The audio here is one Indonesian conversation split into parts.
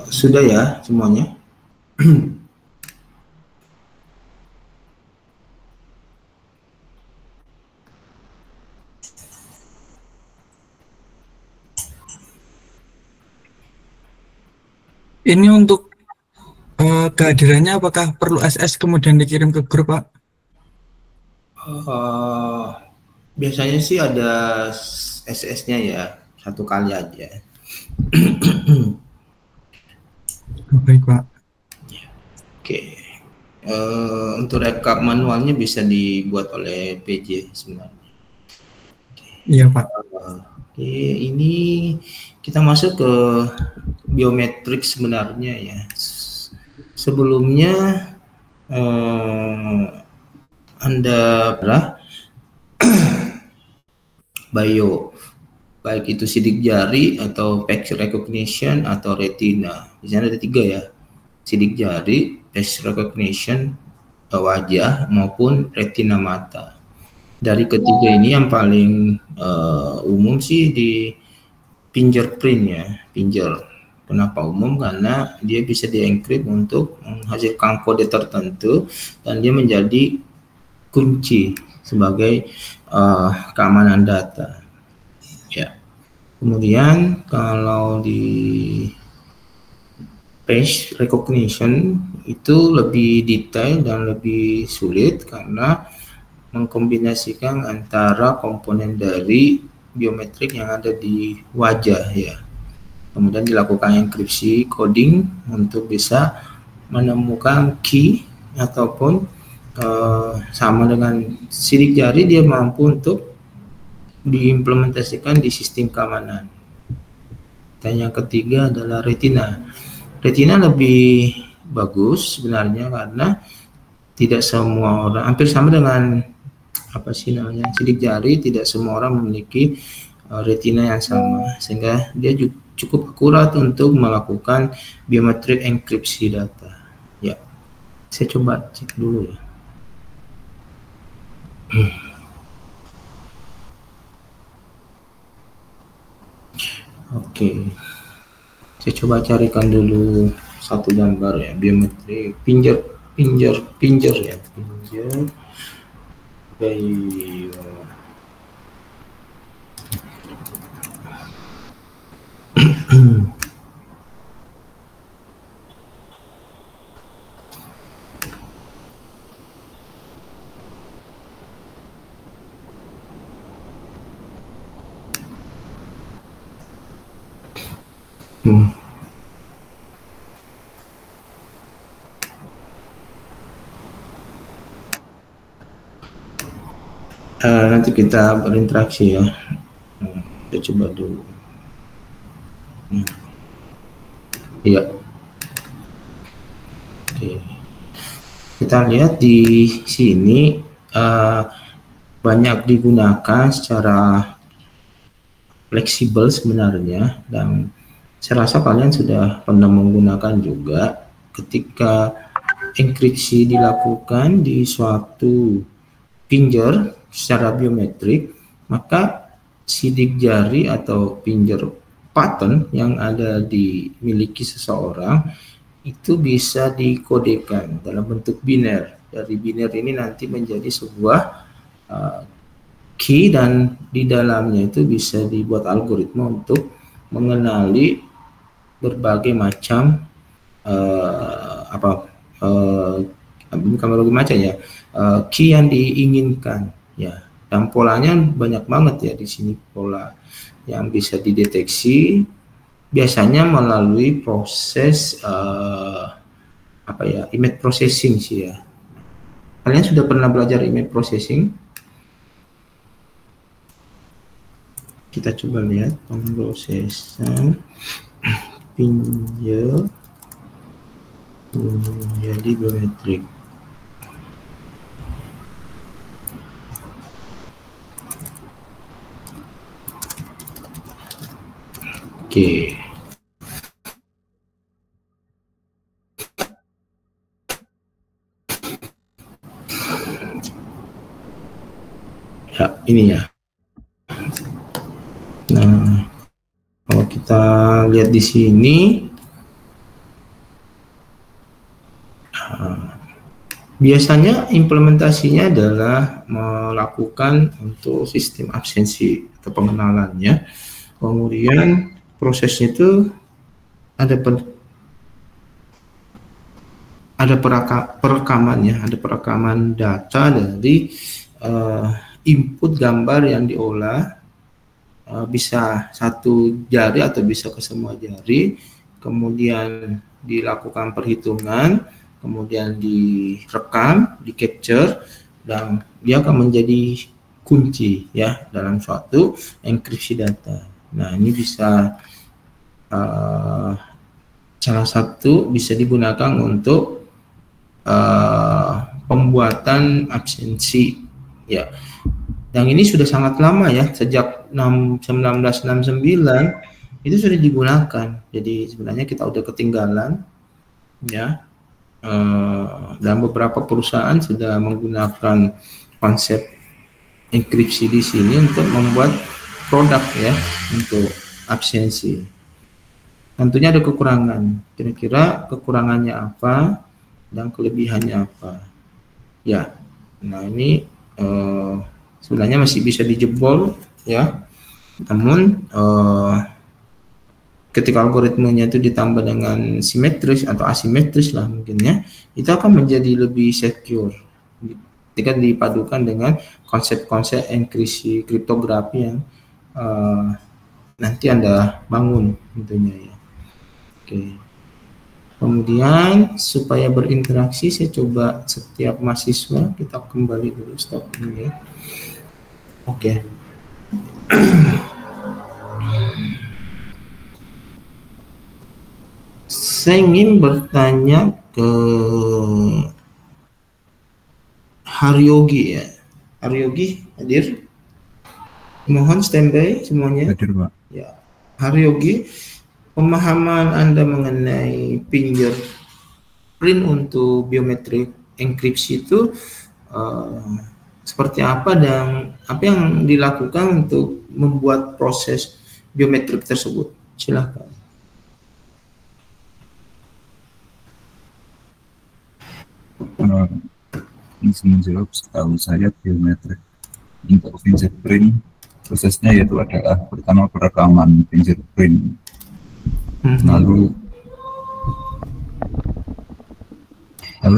Sudah ya semuanya? Ini untuk kehadirannya apakah perlu SS kemudian dikirim ke grup, Pak? Biasanya sih ada SS-nya ya, satu kali aja. Baik, Pak. Oke. Untuk rekap manualnya bisa dibuat oleh PJ sebenarnya. Iya, Pak. Oke, ini kita masuk ke biometrik sebenarnya ya. Sebelumnya Anda pernah bio, baik itu sidik jari atau face recognition atau retina. Di sana ada 3 ya, sidik jari, face recognition wajah maupun retina mata. Dari ketiga ini yang paling umum sih di fingerprint ya, finger. Kenapa umum? Karena dia bisa dienkrip untuk menghasilkan kode tertentu dan dia menjadi kunci sebagai keamanan data. Ya. Kemudian kalau di face recognition itu lebih detail dan lebih sulit karena mengkombinasikan antara komponen dari biometrik yang ada di wajah ya. Kemudian dilakukan enkripsi coding untuk bisa menemukan key ataupun sama dengan sidik jari dia mampu untuk diimplementasikan di sistem keamanan. Dan yang ketiga adalah retina. Retina lebih bagus sebenarnya karena tidak semua orang, hampir sama dengan sidik jari, tidak semua orang memiliki retina yang sama, sehingga dia cukup akurat untuk melakukan biometrik enkripsi data. Ya, saya coba cek dulu ya. Oke, saya coba carikan dulu satu gambar ya, biometrik pinjer ya, pinjer bio. Nanti kita berinteraksi ya. Kita coba dulu. Iya. Oke. Kita lihat di sini banyak digunakan secara fleksibel sebenarnya, dan saya rasa kalian sudah pernah menggunakan juga ketika enkripsi dilakukan di suatu finger secara biometrik, maka sidik jari atau finger pattern yang ada dimiliki seseorang itu bisa dikodekan dalam bentuk biner. Dari biner ini nanti menjadi sebuah key, dan di dalamnya itu bisa dibuat algoritma untuk mengenali berbagai macam bukan berbagai macam ya, key yang diinginkan ya, dan polanya banyak banget ya di sini. Pola yang bisa dideteksi biasanya melalui proses image processing sih ya, Kalian sudah pernah belajar image processing? Kita coba lihat pemrosesan pinjol menjadi biometrik. Oke. Ya, ini ya. Nah, kalau kita lihat di sini, biasanya implementasinya adalah melakukan untuk sistem absensi atau pengenalannya. Kemudian prosesnya itu ada perekamannya, ada perekaman data dari input gambar yang diolah, bisa satu jari atau bisa ke semua jari, kemudian dilakukan perhitungan, kemudian direkam, di capture, dan dia akan menjadi kunci ya dalam suatu enkripsi data. Nah, ini bisa salah satu bisa digunakan untuk pembuatan absensi ya. Yang ini sudah sangat lama ya, sejak 1969 itu sudah digunakan. Jadi sebenarnya kita udah ketinggalan ya. Dan beberapa perusahaan sudah menggunakan konsep enkripsi di sini untuk membuat produk ya untuk absensi. Tentunya ada kekurangan. Kira-kira kekurangannya apa dan kelebihannya apa? Ya, nah ini sebenarnya masih bisa dijebol ya. Namun ketika algoritmenya itu ditambah dengan simetris atau asimetris lah mungkin ya, itu akan menjadi lebih secure ketika dipadukan dengan konsep-konsep enkripsi kriptografi yang nanti Anda bangun tentunya ya. Oke. Kemudian supaya berinteraksi, saya coba setiap mahasiswa kita kembali dulu stop ini ya. Oke. Saya ingin bertanya ke Haryogi ya. Haryogi hadir? Mohon standby semuanya. Hadir, Pak. Ya. Haryogi, pemahaman Anda mengenai fingerprint untuk biometrik enkripsi itu seperti apa dan apa yang dilakukan untuk membuat proses biometrik tersebut? Silakan. Menjawab, setahu saya biometrik untuk fingerprint prosesnya yaitu adalah pertama perekaman fingerprint, lalu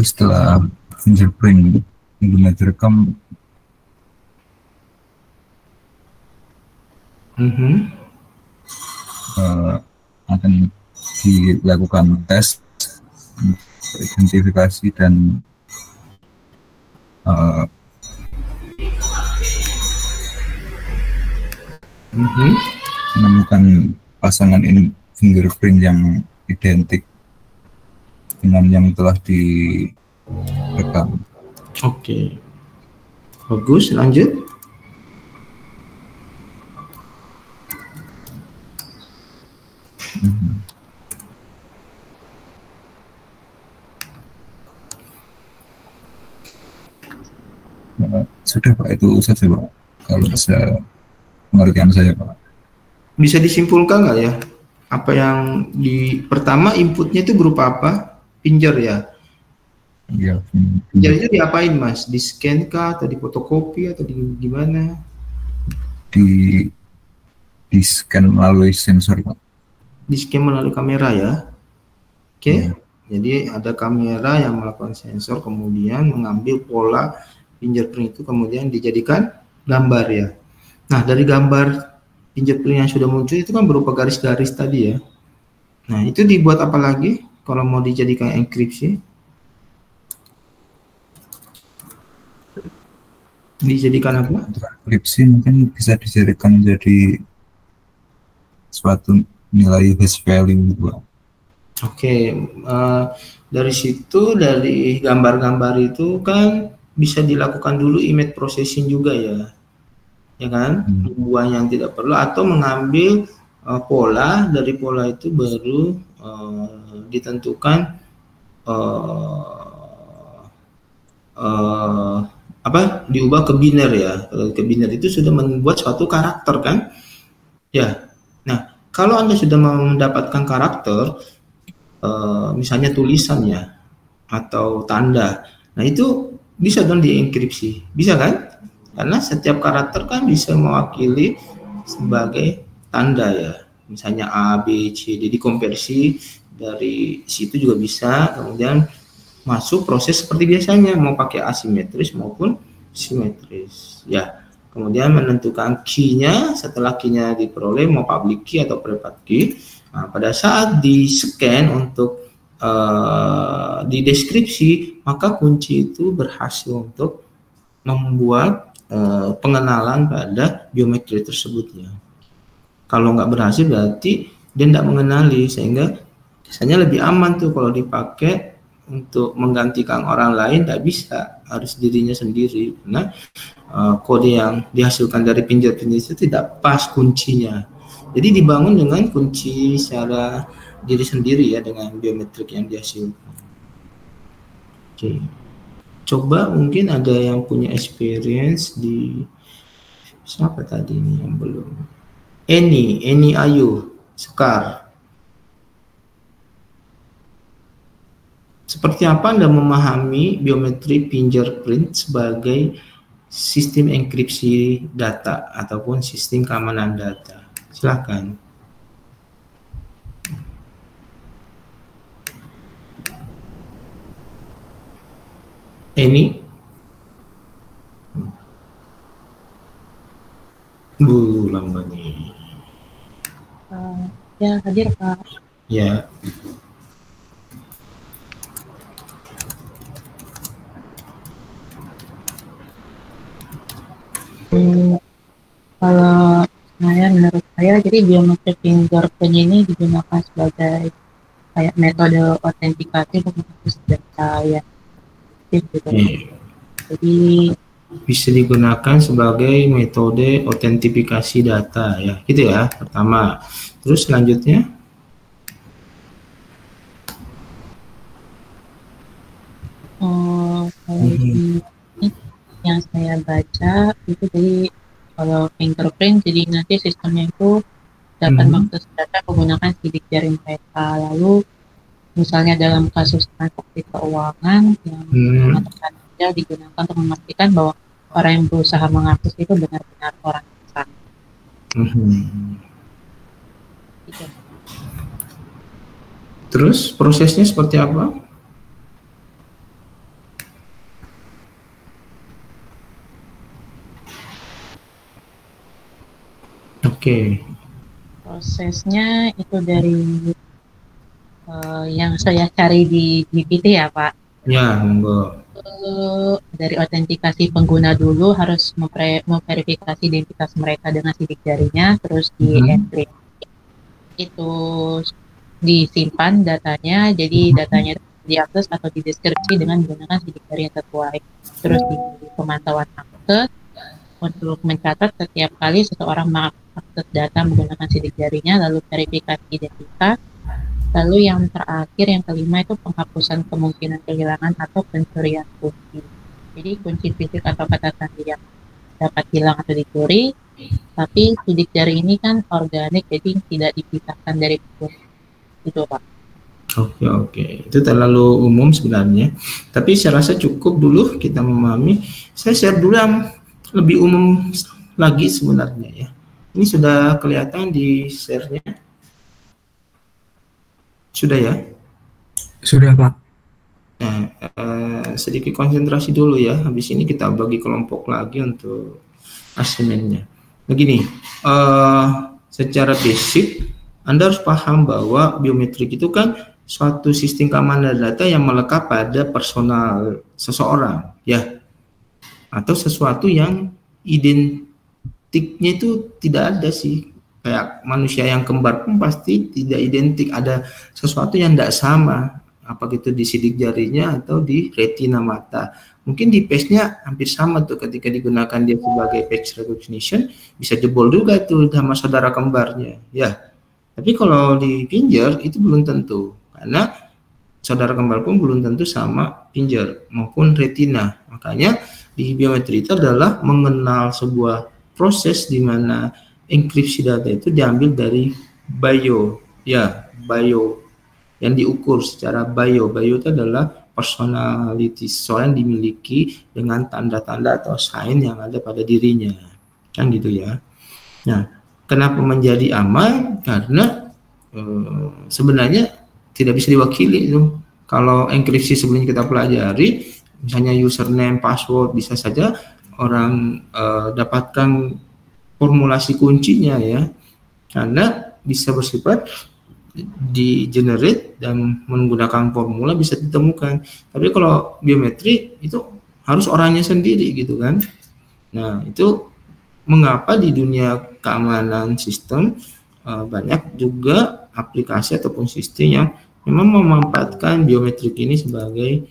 setelah fingerprint kemudian direkam, akan dilakukan tes identifikasi dan menemukan pasangan ini fingerprint yang identik dengan yang telah direkam. Oke. Bagus, lanjut. Sudah Pak, itu saja Pak kalau bisa pengertian saya Pak. Bisa disimpulkan nggak ya apa yang pertama inputnya itu berupa apa? Pinjer ya? Iya. Pinjer itu diapain Mas? Di scan kah atau di fotokopi atau di gimana? Di scan melalui sensor Pak. Di scan melalui kamera ya? Oke. Ya. Jadi ada kamera yang melakukan sensor kemudian mengambil pola fingerprint itu kemudian dijadikan gambar ya. Nah, dari gambar fingerprint yang sudah muncul itu kan berupa garis-garis tadi ya. Nah, itu dibuat apa lagi kalau mau dijadikan enkripsi? Dijadikan apa? Transkripsi mungkin bisa dijadikan menjadi suatu nilai hash value gitu, Pak. Oke, dari situ, dari gambar-gambar itu kan bisa dilakukan dulu image processing juga ya kan? Membuang yang tidak perlu atau mengambil pola, dari pola itu baru ditentukan diubah ke biner ya. Ke biner itu sudah membuat suatu karakter kan? Ya. Nah, kalau Anda sudah mendapatkan karakter, misalnya tulisannya atau tanda, nah itu bisa dong dienkripsi, bisa kan? Karena setiap karakter kan bisa mewakili sebagai tanda ya, misalnya A, B, C, jadi konversi dari situ juga bisa, kemudian masuk proses seperti biasanya, mau pakai asimetris maupun simetris ya. Kemudian menentukan key-nya, setelah key-nya diperoleh mau public key atau private key. Nah, pada saat di scan untuk di deskripsi, maka kunci itu berhasil untuk membuat pengenalan pada biometri tersebutnya. Kalau nggak berhasil berarti dia tidak mengenali, sehingga biasanya lebih aman tuh kalau dipakai untuk menggantikan orang lain, tidak bisa, harus dirinya sendiri. Karena kode yang dihasilkan dari pinjer-pinjer itu tidak pas kuncinya. Jadi dibangun dengan kunci secara diri sendiri ya, dengan biometrik yang dihasilkan. Oke. Coba mungkin ada yang punya experience di siapa tadi ini yang belum? Eni Ayu, Sekar. Seperti apa Anda memahami biometri fingerprint sebagai sistem enkripsi data ataupun sistem keamanan data? Silakan. Ini Bu Lambani. Ya, hadir Pak. Ya. Kalau menurut saya, jadi biometrik fingerprint ini digunakan sebagai kayak metode autentikasi untuk menghapus data ya. Gitu. Jadi bisa digunakan sebagai metode autentifikasi data ya, gitu ya. Pertama, terus selanjutnya yang saya baca itu, jadi kalau fingerprint jadi nanti sistemnya itu dapat mengakses data menggunakan sidik jari mereka. Lalu misalnya dalam kasus transaksi keuangan yang sangat terkadang digunakan untuk memastikan bahwa orang yang berusaha mengakses itu benar-benar orang yang sama. Gitu. Terus prosesnya seperti apa? Oke. Prosesnya itu dari yang saya cari di GPT ya Pak. Ya, monggo. Dari autentikasi pengguna dulu, harus memverifikasi identitas mereka dengan sidik jarinya, terus di-enkripsi. Itu disimpan datanya, jadi datanya diakses atau dideskripsi dengan menggunakan sidik jari yang sesuai. Terus di pemantauan akses untuk mencatat setiap kali seseorang mengakses data menggunakan sidik jarinya, lalu verifikasi identitas. Lalu yang terakhir, yang kelima itu penghapusan kemungkinan kehilangan atau pencurian kunci. Jadi kunci fisik atau kata sandi yang dapat hilang atau dicuri, tapi sidik jari ini kan organik, jadi tidak dipisahkan dari kunci. Itu Pak. Oke. Itu terlalu umum sebenarnya. Tapi saya rasa cukup dulu kita memahami. Saya share dulu yang lebih umum lagi sebenarnya ya. Ini sudah kelihatan di share-nya. Sudah ya? Sudah Pak. Nah, sedikit konsentrasi dulu ya. Habis ini kita bagi kelompok lagi untuk assignment-nya. Begini, secara basic Anda harus paham bahwa biometrik itu kan suatu sistem keamanan data yang melekat pada personal seseorang ya. atau sesuatu yang identiknya itu tidak ada sih. Kayak manusia yang kembar pun pasti tidak identik, ada sesuatu yang tidak sama, apa gitu di sidik jarinya atau di retina mata. Mungkin di face-nya hampir sama tuh, ketika digunakan dia sebagai face recognition bisa jebol juga tuh sama saudara kembarnya ya. Tapi kalau di pinjer itu belum tentu, karena saudara kembar pun belum tentu sama pinjer maupun retina. Makanya di biometri itu adalah mengenal sebuah proses di mana enkripsi data itu diambil dari bio yang diukur secara bio itu adalah personality soal yang dimiliki dengan tanda-tanda atau sign yang ada pada dirinya, kan gitu ya. Nah, kenapa menjadi aman? Karena sebenarnya tidak bisa diwakili itu. Kalau enkripsi sebelum kita pelajari, misalnya username, password, bisa saja orang dapatkan formulasi kuncinya ya, karena bisa bersifat di generate dan menggunakan formula bisa ditemukan. Tapi kalau biometri itu harus orangnya sendiri gitu kan. Nah, itu mengapa di dunia keamanan sistem banyak juga aplikasi ataupun sistem yang memang memanfaatkan biometrik ini sebagai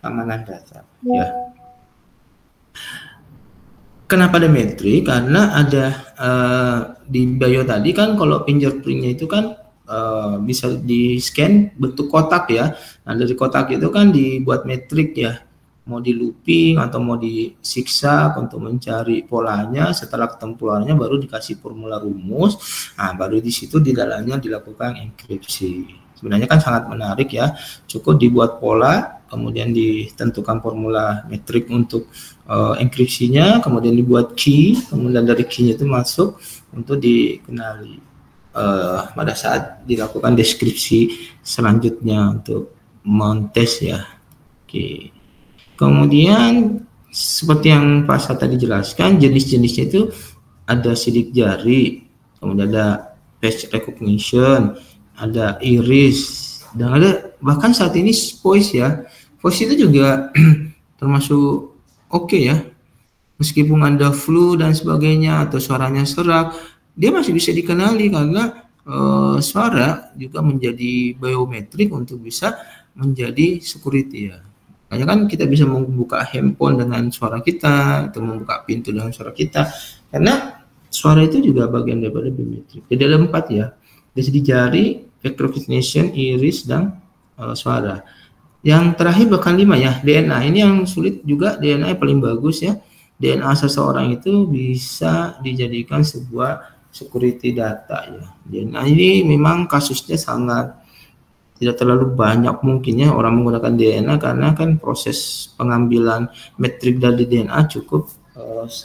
keamanan data ya. Kenapa ada metrik? Karena ada di bio tadi kan, kalau fingerprintnya itu kan bisa di scan bentuk kotak ya. Nah, dari kotak itu kan dibuat metrik ya, mau di looping atau mau disiksa untuk mencari polanya. Setelah ketemu polanya baru dikasih formula rumus. Nah, baru di situ di dalamnya dilakukan enkripsi. Sebenarnya kan sangat menarik ya, cukup dibuat pola, kemudian ditentukan formula metrik untuk enkripsinya, kemudian dibuat key, kemudian dari key-nya itu masuk untuk dikenali pada saat dilakukan deskripsi selanjutnya untuk mentes ya. Oke. Kemudian seperti yang Pak Sa tadi jelaskan, jenis-jenisnya itu ada sidik jari, kemudian ada face recognition, ada iris, dan ada bahkan saat ini voice ya. Voice itu juga termasuk oke ya. Meskipun ada flu dan sebagainya atau suaranya serak, dia masih bisa dikenali karena suara juga menjadi biometrik untuk bisa menjadi security ya. Makanya kan kita bisa membuka handphone dengan suara kita atau membuka pintu dengan suara kita, karena suara itu juga bagian daripada biometrik. Jadi ada 4 ya. Dari sidik jari, face recognition, iris, dan suara. Yang terakhir bahkan 5 ya, DNA. Ini yang sulit juga, DNA yang paling bagus ya. DNA seseorang itu bisa dijadikan sebuah security data ya. DNA ini memang kasusnya sangat tidak terlalu banyak mungkin ya orang menggunakan DNA, karena kan proses pengambilan metrik dari DNA cukup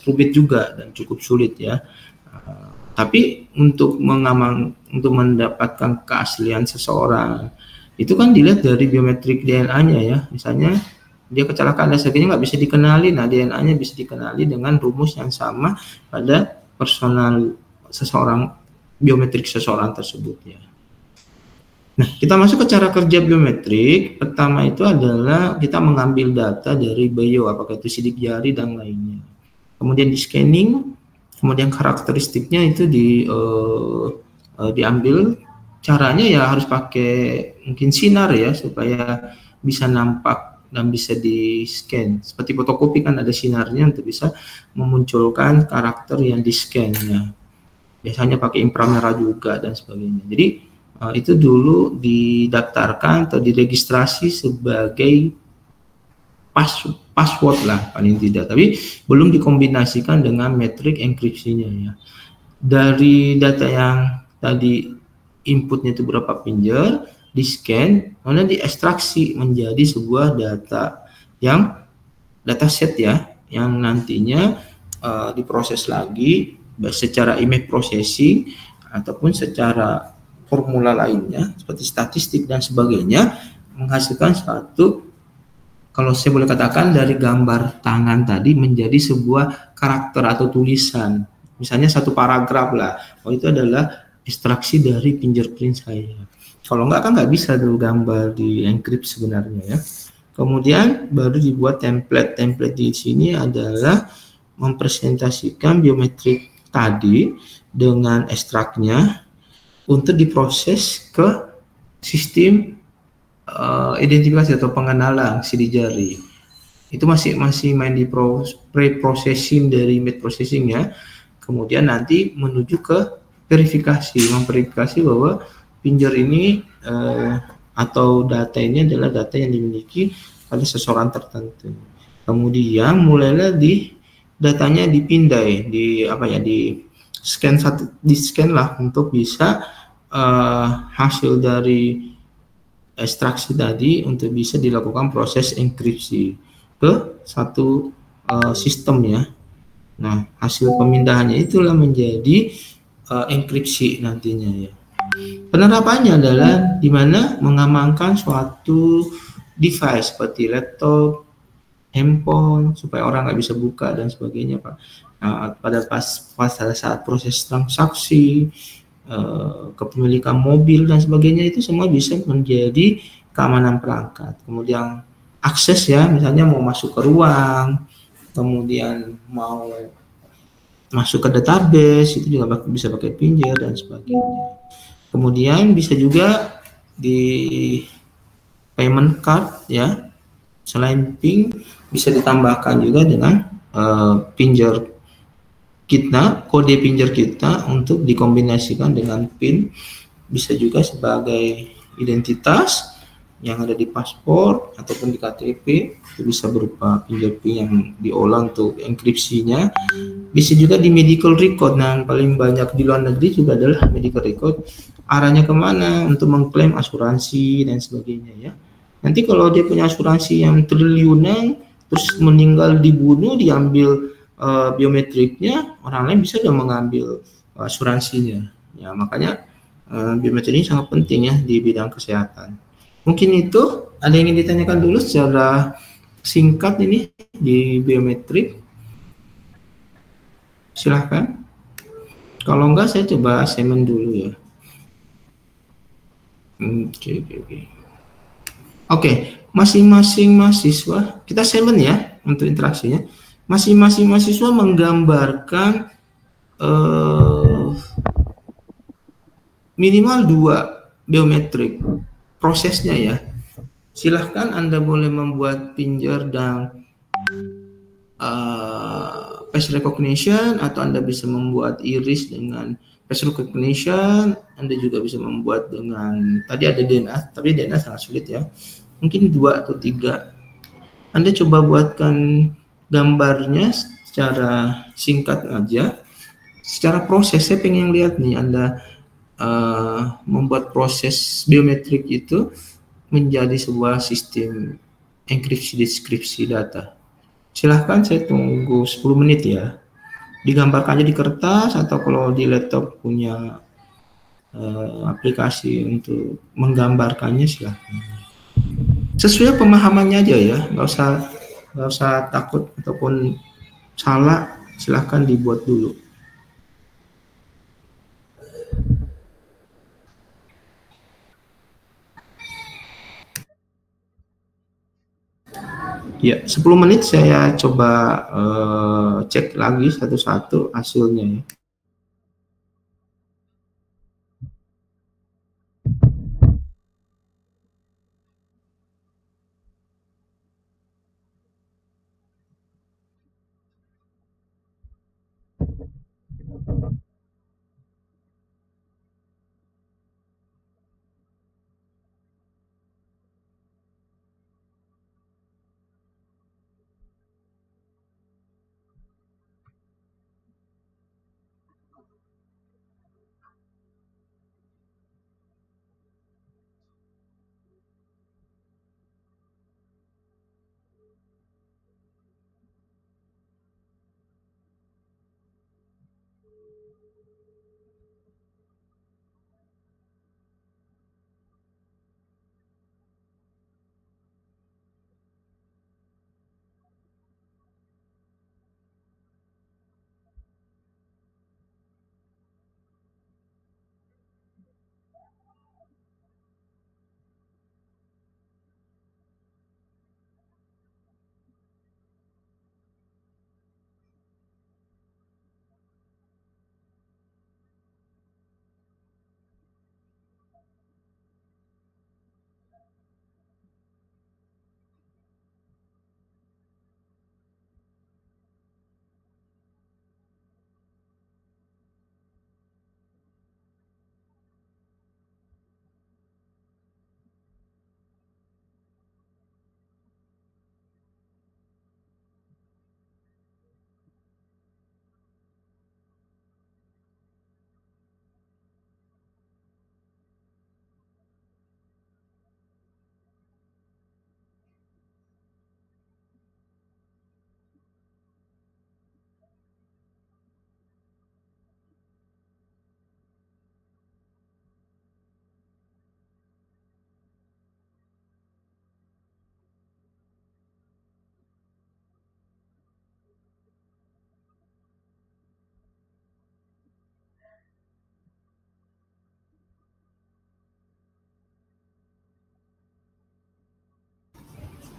rumit juga dan cukup sulit ya. Tapi untuk mendapatkan keaslian seseorang itu kan dilihat dari biometrik DNA-nya ya. Misalnya dia kecelakaan dan sebagainya nggak bisa dikenali, nah DNA-nya bisa dikenali dengan rumus yang sama pada personal seseorang, biometrik seseorang tersebut ya. Nah, kita masuk ke cara kerja biometrik. Pertama itu adalah kita mengambil data dari bio, apakah itu sidik jari dan lainnya. Kemudian di scanning, kemudian karakteristiknya itu diambil. Caranya ya harus pakai mungkin sinar ya, supaya bisa nampak dan bisa di scan. Seperti fotokopi kan ada sinarnya untuk bisa memunculkan karakter yang di scan ya. Biasanya pakai inframerah juga dan sebagainya. Jadi itu dulu didaftarkan atau diregistrasi sebagai password lah paling tidak, tapi belum dikombinasikan dengan metrik enkripsinya ya. Dari data yang tadi inputnya itu berapa pinjer, di scan, kemudian diekstraksi menjadi sebuah data yang dataset ya, yang nantinya diproses lagi secara image processing ataupun secara formula lainnya seperti statistik dan sebagainya, menghasilkan suatu, kalau saya boleh katakan, dari gambar tangan tadi menjadi sebuah karakter atau tulisan, misalnya satu paragraf lah, oh itu adalah ekstraksi dari fingerprint saya. Kalau enggak kan nggak bisa tuh gambar di encrypt sebenarnya ya. Kemudian baru dibuat template. Template di sini adalah mempresentasikan biometrik tadi dengan ekstraknya untuk diproses ke sistem identifikasi atau pengenalan sidik jari. Itu masih main di pre-processing dari mid processing ya. Kemudian nanti menuju ke verifikasi, memverifikasi bahwa pinjer ini atau data ini adalah data yang dimiliki pada seseorang tertentu. Kemudian mulailah datanya dipindai, di scan lah untuk bisa hasil dari ekstraksi tadi untuk bisa dilakukan proses enkripsi ke satu sistem ya. Nah, hasil pemindahannya itulah menjadi enkripsi nantinya ya. Penerapannya adalah di mana mengamankan suatu device seperti laptop, handphone supaya orang nggak bisa buka dan sebagainya, Pak. Nah, pada saat proses transaksi, kepemilikan mobil dan sebagainya itu semua bisa menjadi keamanan perangkat. Kemudian akses ya, misalnya mau masuk ke ruang, kemudian mau masuk ke database itu juga bisa pakai pinjer dan sebagainya. Kemudian bisa juga di payment card ya, selain PIN bisa ditambahkan juga dengan pinjer kita, kode pinjer kita untuk dikombinasikan dengan PIN, bisa juga sebagai identitas yang ada di paspor ataupun di KTP, itu bisa berupa pinjer PIN yang diolah untuk enkripsinya. Bisa juga di medical record. Nah, paling banyak di luar negeri juga adalah medical record. Arahnya kemana untuk mengklaim asuransi dan sebagainya ya. Nanti kalau dia punya asuransi yang triliunan, terus meninggal dibunuh, diambil biometriknya, orang lain bisa dong mengambil asuransinya. Ya, makanya biometrik ini sangat penting ya di bidang kesehatan. Mungkin itu ada yang ingin ditanyakan dulu secara singkat ini di biometrik. Silahkan. Kalau enggak saya coba segmen dulu ya. Oke, masing-masing mahasiswa, kita segmen ya untuk interaksinya. Masing-masing mahasiswa menggambarkan minimal 2 biometrik prosesnya ya. Silahkan Anda boleh membuat pinjer dan face recognition, atau Anda bisa membuat iris dengan face recognition. Anda juga bisa membuat dengan, tadi ada DNA, tapi DNA sangat sulit ya. Mungkin 2 atau 3. Anda coba buatkan gambarnya secara singkat aja. Secara proses, saya pengen lihat nih Anda membuat proses biometrik itu menjadi sebuah sistem enkripsi deskripsi data. Silahkan, saya tunggu 10 menit ya. Digambarkan aja di kertas, atau kalau di laptop punya aplikasi untuk menggambarkannya silahkan. Sesuai pemahamannya aja ya, nggak usah takut ataupun salah, silahkan dibuat dulu. Ya, 10 menit saya coba cek lagi satu-satu hasilnya ya.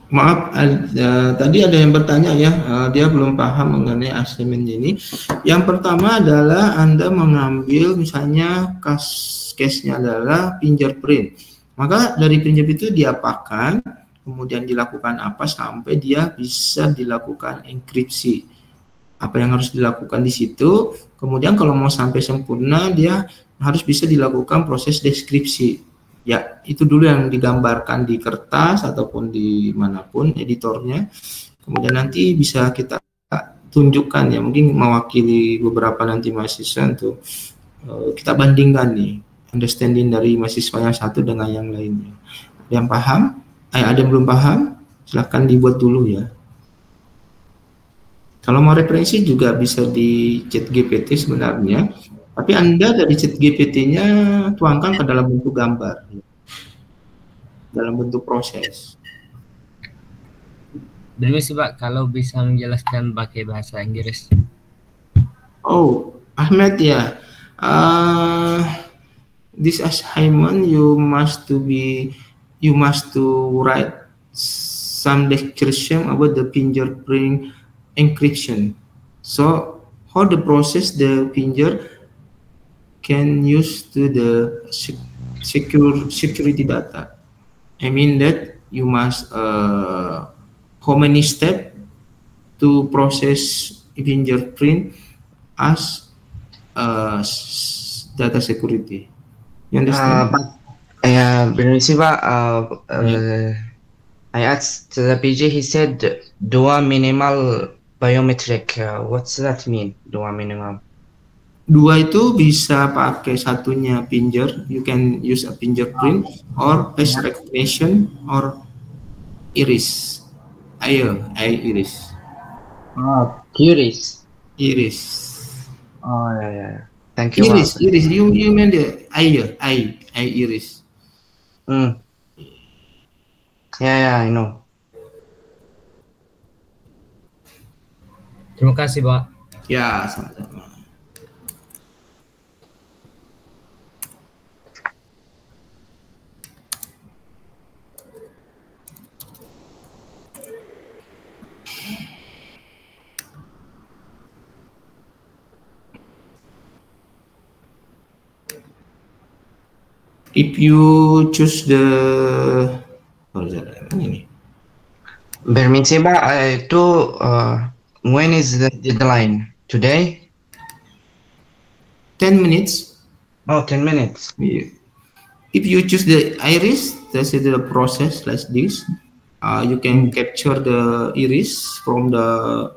Maaf, tadi ada yang bertanya ya, dia belum paham mengenai assignment ini. Yang pertama adalah Anda mengambil misalnya case-nya adalah fingerprint. Maka dari fingerprint itu diapakan, kemudian dilakukan apa sampai dia bisa dilakukan enkripsi. Apa yang harus dilakukan di situ, kemudian kalau mau sampai sempurna dia harus bisa dilakukan proses deskripsi. Ya, itu dulu yang digambarkan di kertas ataupun di manapun editornya. Kemudian nanti bisa kita tunjukkan ya, mungkin mewakili beberapa nanti mahasiswa untuk kita bandingkan nih understanding dari mahasiswa yang satu dengan yang lainnya. Yang paham? Ada yang belum paham? Silahkan dibuat dulu ya. Kalau mau referensi juga bisa di chat GPT sebenarnya. Tapi Anda dari chat GPT-nya tuangkan ke dalam bentuk gambar, dalam bentuk proses. Permisi Pak, kalau bisa menjelaskan pakai bahasa Inggris. Oh, Ahmed ya. This assignment you must to write some description about the fingerprint encryption. So how the process the finger can use to the security data. I mean that you must how many steps to process fingerprint as data security. You understand? Permisi Pak, I asked the PJ, he said dua minimal biometric. What's that mean? Dua minimal. Dua itu bisa pakai satunya finger, you can use a fingerprint or face recognition or iris. Iris. Oh, iris. Iris. Oh ya. Thank you. Iris. You mean the iris. Yeah, I know. Terima kasih Pak. Ya, sama-sama. If you choose the ini. Permisi Pak, itu when is the deadline? Today? 10 minutes. Oh, 10 minutes. Yeah. If you choose the iris, that's the process like this. You can capture the iris from the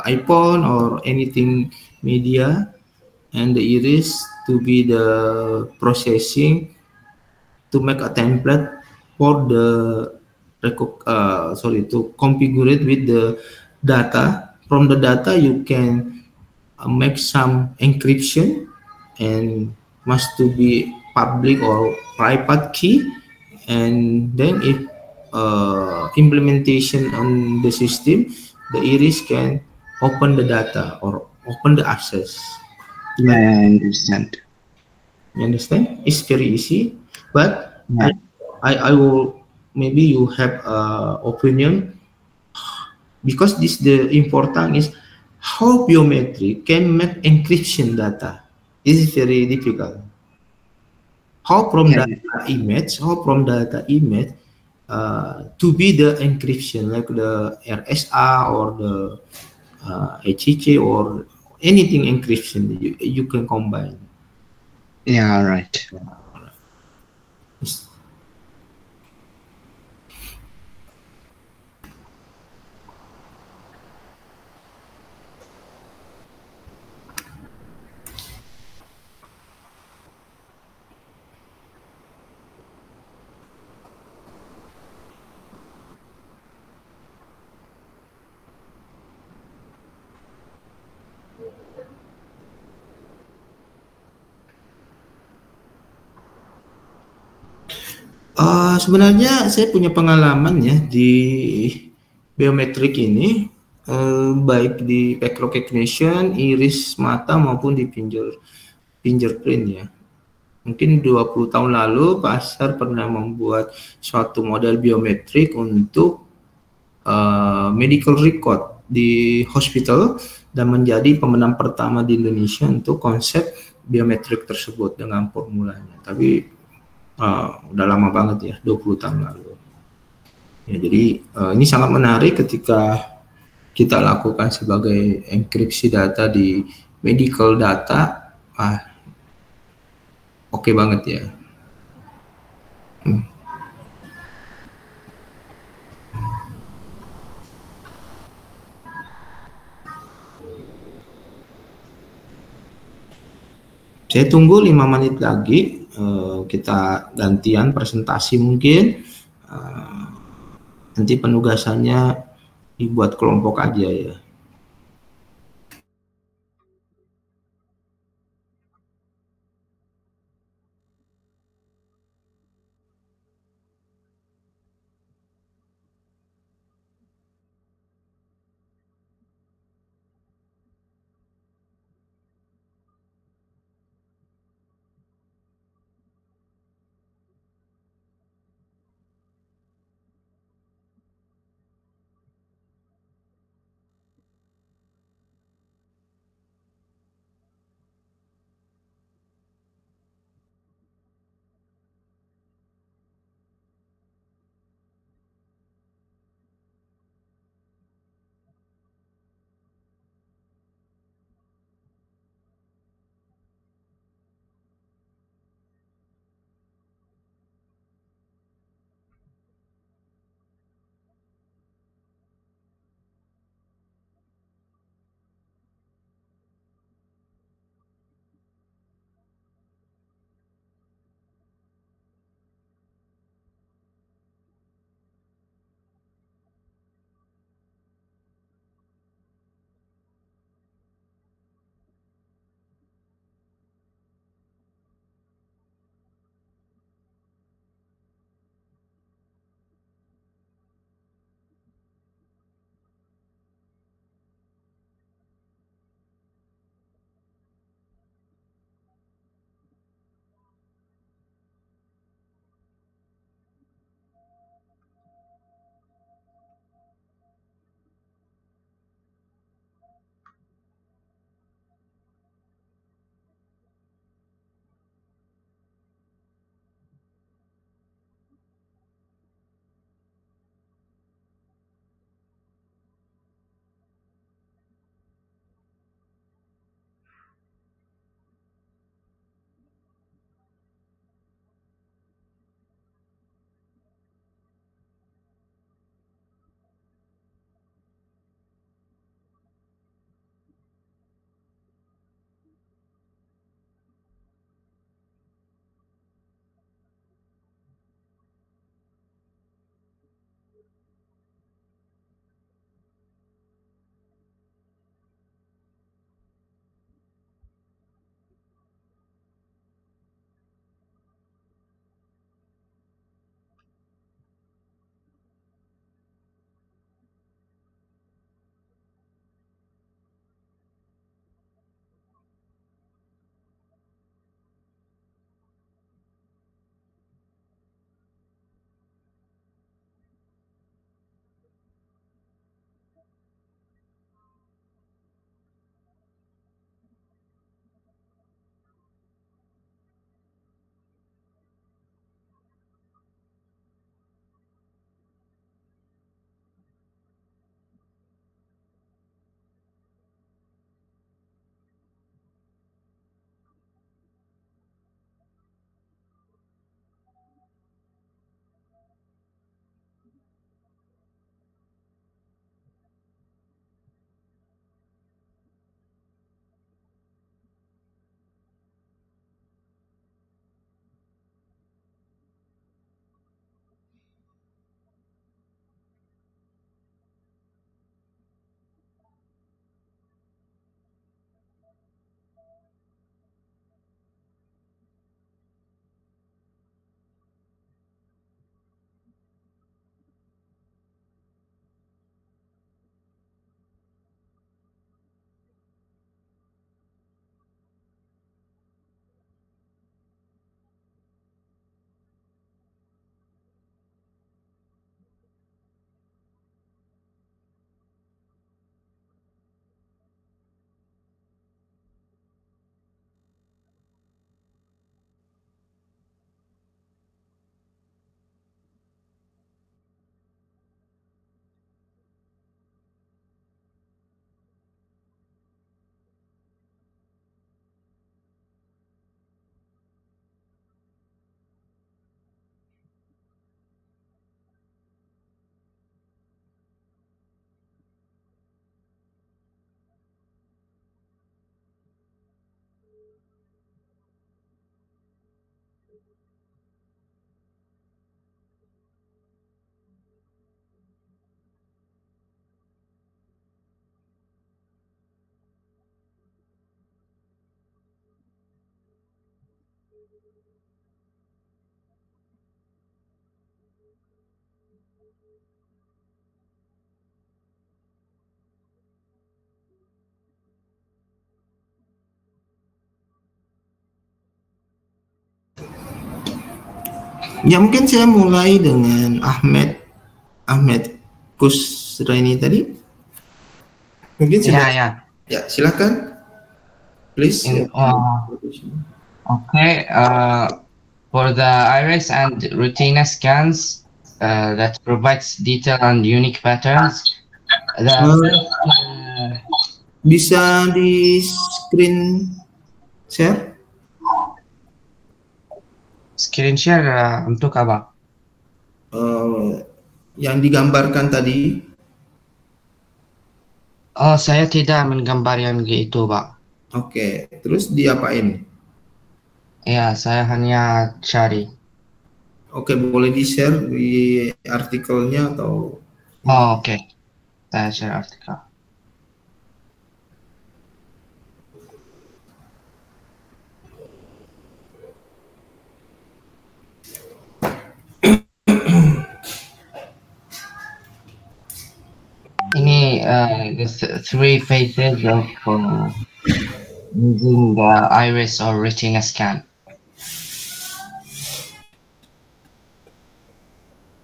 iPhone or anything media, and the iris to be the processing to make a template for the to configure it with the data. From the data you can make some encryption and must to be public or private key, and then if implementation on the system, the iris can open the data or open the access. Yeah, I understand. You understand? It's very easy, but I will, maybe you have opinion, because this the important is how biometric can make encryption data. This is very difficult. How from data image to be the encryption, like the RSA or the HCC or anything encryption you can combine. Yeah, right. Sebenarnya saya punya pengalaman ya di biometrik ini, baik di face recognition, iris mata maupun di fingerprint ya. Mungkin 20 tahun lalu Pak Asar pernah membuat suatu model biometrik untuk medical record di hospital dan menjadi pemenang pertama di Indonesia untuk konsep biometrik tersebut dengan formulanya. Tapi udah lama banget ya, 20 tahun lalu. Ya, jadi ini sangat menarik ketika kita lakukan sebagai enkripsi data di medical data. Oke banget ya. Saya tunggu 5 menit lagi, kita gantian presentasi mungkin. Nanti penugasannya dibuat kelompok aja ya. Ya mungkin saya mulai dengan Ahmed Kusraini tadi. Mungkin silakan. Ya, silakan. Please. Okay. For the iris and retina scans that provides detailed and unique patterns. Bisa di screen share? Screen share untuk apa? Yang digambarkan tadi. Oh, saya tidak menggambar yang gitu, Pak. Oke, terus diapain? Ya, saya hanya cari. Oke, boleh di-share di artikelnya atau? Oh, oke. Saya share artikel. Ini the three phases of using the iris or retina scan.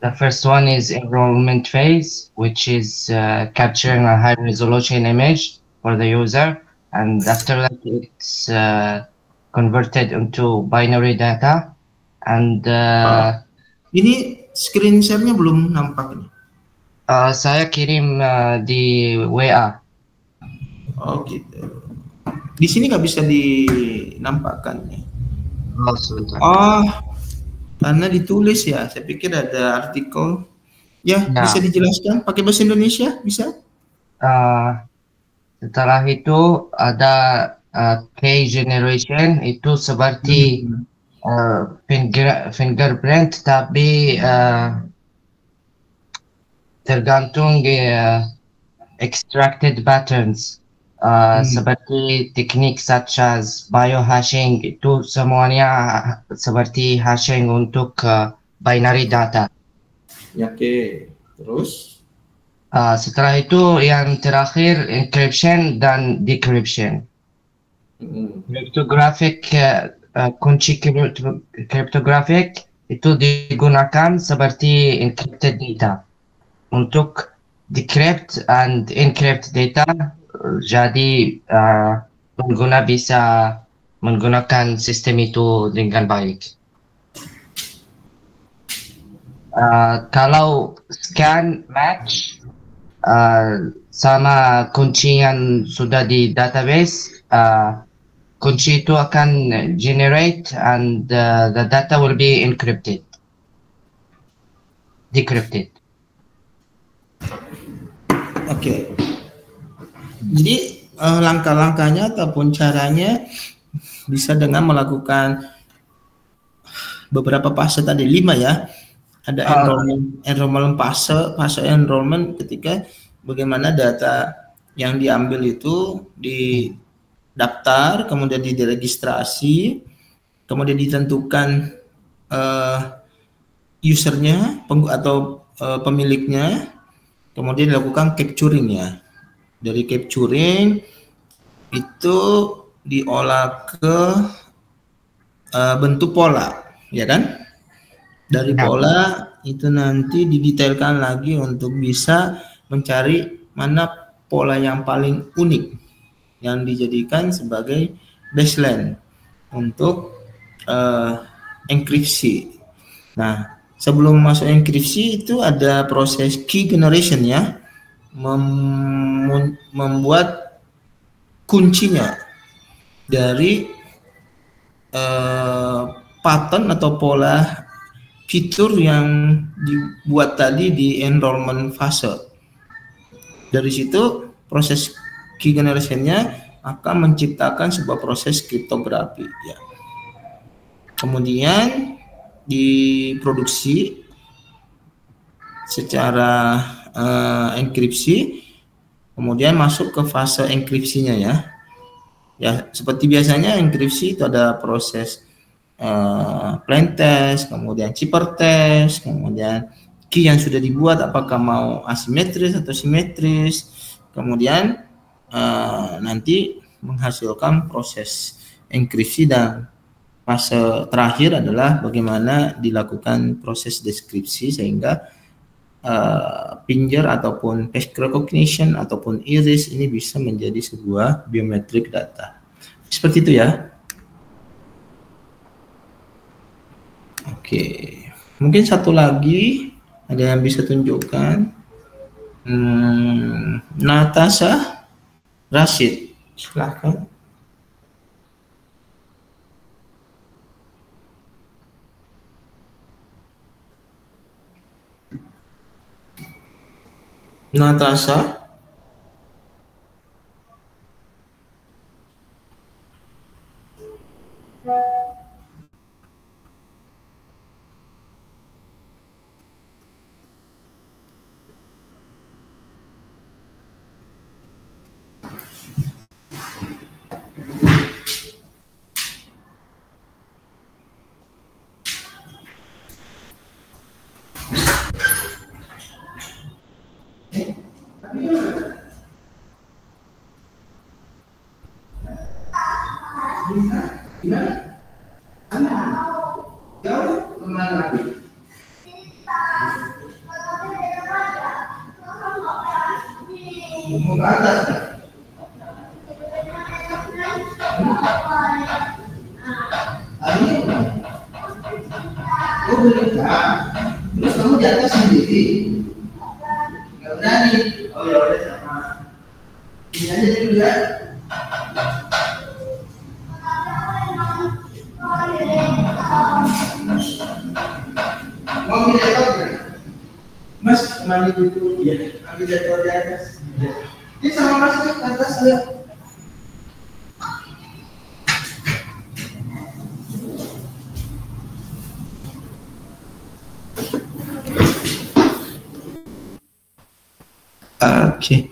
The first one is enrollment phase, which is capturing a high resolution image for the user, and after that it's converted into binary data. And ini screen share-nya belum nampak nih. Saya kirim di WA. Oh gitu. Di sini nggak bisa dinampakkan nih. Oh sebentar. Oh, karena ditulis ya. Saya pikir ada artikel. Ya, bisa dijelaskan pakai bahasa Indonesia bisa? Setelah itu ada K generation, itu seperti fingerprint tapi tergantung extracted patterns seperti teknik such as biohashing, itu semuanya seperti hashing untuk binary data. Ya, oke. Terus setelah itu yang terakhir encryption dan decryption. Cryptographic kunci cryptographic itu digunakan seperti encrypted data untuk decrypt and encrypt data, jadi pengguna bisa menggunakan sistem itu dengan baik. Kalau scan match sama kunci yang sudah di database, kunci itu akan generate and the data will be decrypted. Oke. Jadi langkah-langkahnya ataupun caranya bisa dengan melakukan beberapa fase tadi, 5 ya. Ada enrollment fase enrollment ketika bagaimana data yang diambil itu didaftar, kemudian diregistrasi, kemudian ditentukan usernya atau pemiliknya, kemudian dilakukan capturing ya. Dari capturing itu diolah ke bentuk pola, ya kan? Dari pola itu nanti didetailkan lagi untuk bisa mencari mana pola yang paling unik yang dijadikan sebagai baseline untuk enkripsi. Nah, sebelum masuk enkripsi itu ada proses key generation ya, membuat kuncinya dari pattern atau pola fitur yang dibuat tadi di enrollment fase. Dari situ proses key generation-nya akan menciptakan sebuah proses kriptografi ya. Kemudian diproduksi secara enkripsi, kemudian masuk ke fase enkripsinya ya. Ya, seperti biasanya enkripsi itu ada proses plain test, kemudian zipper test, kemudian key yang sudah dibuat apakah mau asimetris atau simetris, kemudian nanti menghasilkan proses enkripsi, dan fase terakhir adalah bagaimana dilakukan proses deskripsi sehingga pinjer ataupun face recognition ataupun iris ini bisa menjadi sebuah biometric data. Seperti itu ya. Oke, mungkin satu lagi ada yang bisa tunjukkan. Natasha Rashid, silahkan. Natasha. Terus kamu di atas sendiri, nggak berani. Oh ya udah sama. Ini aja dulu ya. Mau minta jadwal? Mas kemana dulu? Ya, ambil jadwal di atas. Ini sama Mas ke atas ya. Oke,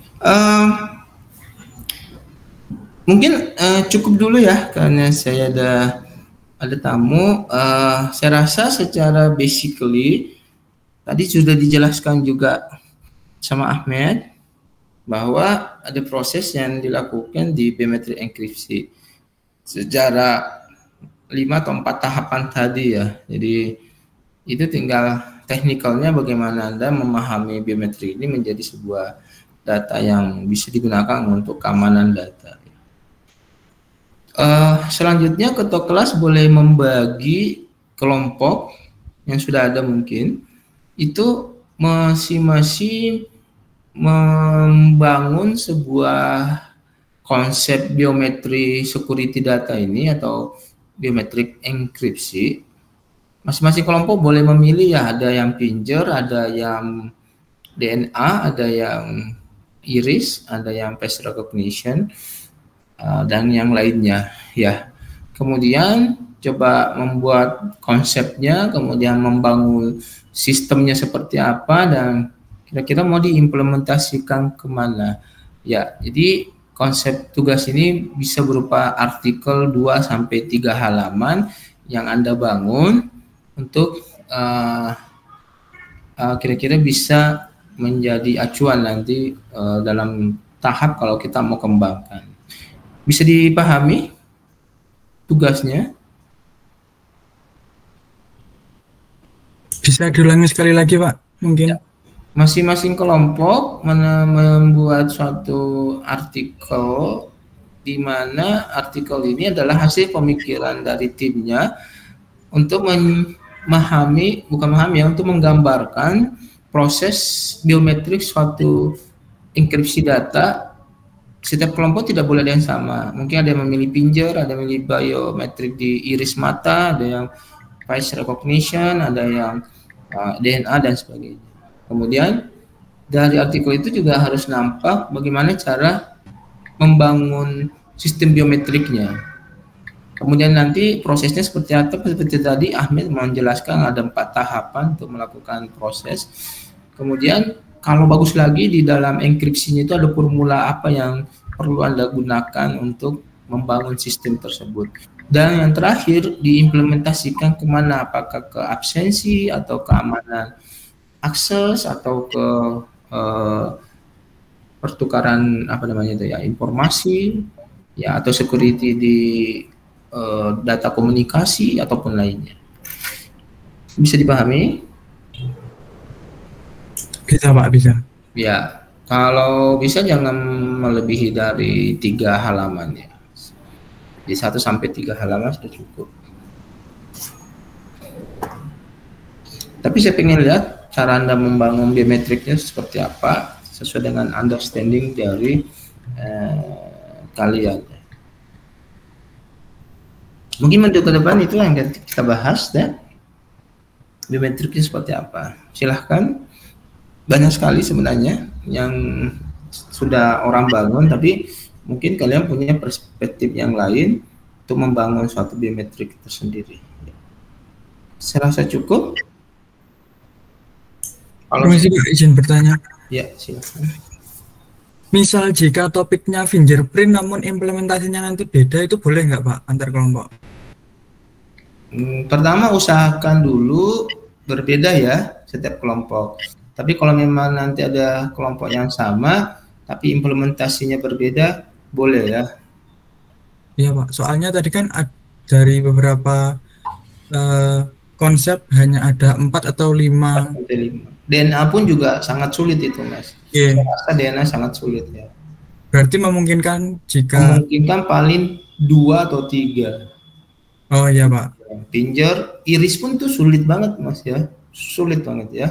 mungkin cukup dulu ya karena saya ada tamu. Saya rasa secara basically tadi sudah dijelaskan juga sama Ahmed bahwa ada proses yang dilakukan di biometric enkripsi secara 5 atau 4 tahapan tadi ya. Jadi itu tinggal teknikalnya bagaimana Anda memahami biometrik ini menjadi sebuah data yang bisa digunakan untuk keamanan data. Selanjutnya ketua kelas boleh membagi kelompok yang sudah ada, mungkin itu masing-masing membangun sebuah konsep biometri security data ini atau biometrik enkripsi. Masing-masing kelompok boleh memilih ya, ada yang pinjer, ada yang DNA, ada yang iris, ada yang face recognition, dan yang lainnya ya. Kemudian coba membuat konsepnya, kemudian membangun sistemnya seperti apa, dan kira-kira mau diimplementasikan kemana ya. Jadi konsep tugas ini bisa berupa artikel 2-3 halaman yang Anda bangun untuk kira-kira bisa menjadi acuan nanti dalam tahap kalau kita mau kembangkan. Bisa dipahami tugasnya? Bisa diulangi sekali lagi Pak, mungkin? Ya. Masing-masing kelompok membuat suatu artikel di mana artikel ini adalah hasil pemikiran dari timnya untuk memahami, bukan memahami ya, untuk menggambarkan proses biometrik suatu enkripsi data. Setiap kelompok tidak boleh ada yang sama. Mungkin ada yang memilih pinjer, ada yang memilih biometrik di iris mata, ada yang face recognition, ada yang DNA dan sebagainya. Kemudian dari artikel itu juga harus nampak bagaimana cara membangun sistem biometriknya. Kemudian nanti prosesnya seperti apa, seperti tadi Ahmed menjelaskan ada 4 tahapan untuk melakukan proses. Kemudian kalau bagus lagi di dalam enkripsinya itu ada formula apa yang perlu Anda gunakan untuk membangun sistem tersebut. Dan yang terakhir diimplementasikan kemana, apakah ke absensi atau keamanan akses atau ke pertukaran apa namanya itu ya, informasi ya, atau security di data komunikasi ataupun lainnya. Bisa dipahami? Bisa Pak, bisa. Ya, kalau bisa jangan melebihi dari 3 halaman ya. Di 1 sampai 3 halaman sudah cukup. Tapi saya ingin lihat cara Anda membangun biometriknya seperti apa sesuai dengan understanding dari kalian. Mungkin untuk ke depan itu yang kita bahas dan biometriknya seperti apa. Silahkan, banyak sekali sebenarnya yang sudah orang bangun, tapi mungkin kalian punya perspektif yang lain untuk membangun suatu biometrik tersendiri. Saya rasa cukup. Kalau masih izin bertanya. Ya, silakan. Misal jika topiknya fingerprint namun implementasinya nanti beda, itu boleh nggak Pak antar kelompok? Pertama usahakan dulu berbeda ya setiap kelompok. Tapi kalau memang nanti ada kelompok yang sama tapi implementasinya berbeda, boleh ya. Iya Pak, soalnya tadi kan dari beberapa konsep hanya ada 4 atau 5. DNA pun juga sangat sulit itu Mas. Iya. Saya rasa DNA sangat sulit ya. Berarti memungkinkan jika memungkinkan paling 2 atau 3. Oh iya Pak. Finger, iris pun tuh sulit banget Mas ya. Sulit banget ya.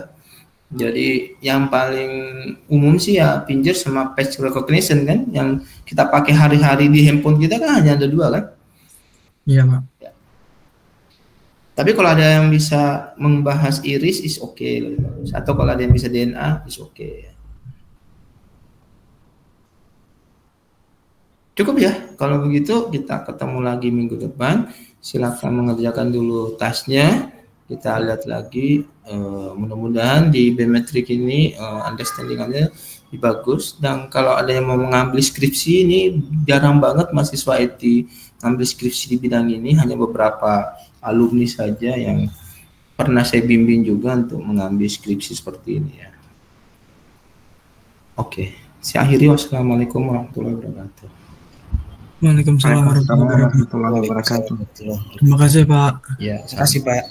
Jadi yang paling umum sih ya finger sama face recognition kan, yang kita pakai hari-hari di handphone kita kan hanya ada 2 kan. Iya Pak. Ya. Tapi kalau ada yang bisa membahas iris is okay, atau kalau ada yang bisa DNA is okay. Cukup ya, kalau begitu kita ketemu lagi minggu depan. Silakan mengerjakan dulu tasnya. Kita lihat lagi, mudah-mudahan di biometrik ini understanding-nya lebih bagus. Dan kalau ada yang mau mengambil skripsi, ini jarang banget mahasiswa IT mengambil skripsi di bidang ini, hanya beberapa alumni saja yang pernah saya bimbing juga untuk mengambil skripsi seperti ini ya. Oke, saya akhiri. Wassalamualaikum warahmatullahi wabarakatuh. Waalaikumsalam warahmatullahi wabarakatuh. Terima kasih Pak. Ya, terima kasih Pak.